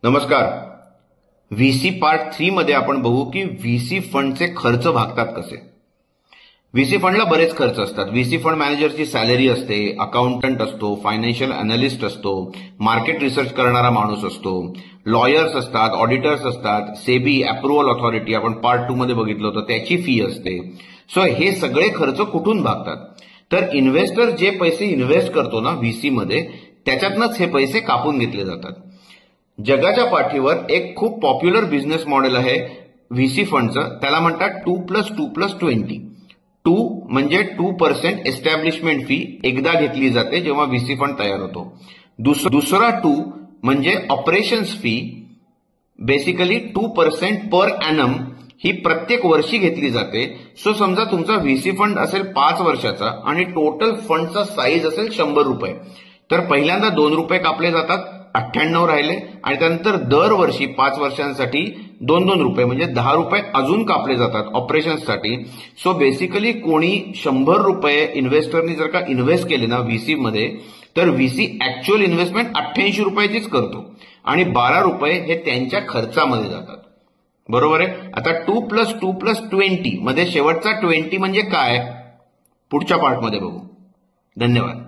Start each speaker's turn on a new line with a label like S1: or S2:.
S1: नमस्कार. VC part 3 मध्ये आपण बघू की व्हीसी फंडचे खर्च भागतात कसे. व्हीसी फंडला बरेच खर्च असतात. व्हीसी फंड मॅनेजरची सॅलरी असते, अकाउंटंट असतो, फायनान्शियल अनालिस्ट असतो, मार्केट रिसर्च करणारा माणूस असतो, लॉयर्स असतात, ऑडिटर्स असतात, सेबी अप्रुव्हल ऑथॉरिटी आपण पार्ट 2 मध्ये बघितलं होतं त्याची फी असते. सो हे सगळे खर्च कुठून भागतात तर इन्व्हेस्टर जे पैसे इन्व्हेस्ट करतो ना व्हीसी मध्ये त्याच्यातनंच हे पैसे कापून घेतले जातात. जगाच्या पाठीवर एक खूप पॉप्युलर बिझनेस मॉडेल आहे व्हीसी फंडचं, त्याला म्हणतात 2+2+20. 2 म्हणजे 2% एस्टॅब्लिशमेंट फी एकदा घेतली जाते जेव्हा व्हीसी फंड तयार होतो. दुसरा 2 म्हणजे operations fee, basically 2% per annum ही प्रत्येक वर्षी घेतली जाते. सो समजा तुमचा व्हीसी फंड असेल 5 वर्षाचा आणि टोटल फंडचा साईज असेल 100 रुपये, तर पहिल्यांदा 2 रुपये कापले जातात, 98 राहिले, आणि त्यानंतर दरवर्षी 5 वर्षांसाठी 2-2 रुपये म्हणजे 10 रुपये अजून कापले जातात ऑपरेशन्ससाठी. सो बेसिकली कोणी 100 रुपये इन्व्हेस्टरनी जर का इन्व्हेस्ट केले ना व्हीसी मध्ये तर व्हीसी ऍक्च्युअल इन्व्हेस्टमेंट 88 रुपयाचीच करतो आणि 12 रुपये हे त्यांच्या खर्चामध्ये जातात. बरोबर आहे. आता 2+2+20 मध्ये शेवटचा 20 म्हणजे काय पुढच्या पार्टमध्ये बघू. धन्यवाद.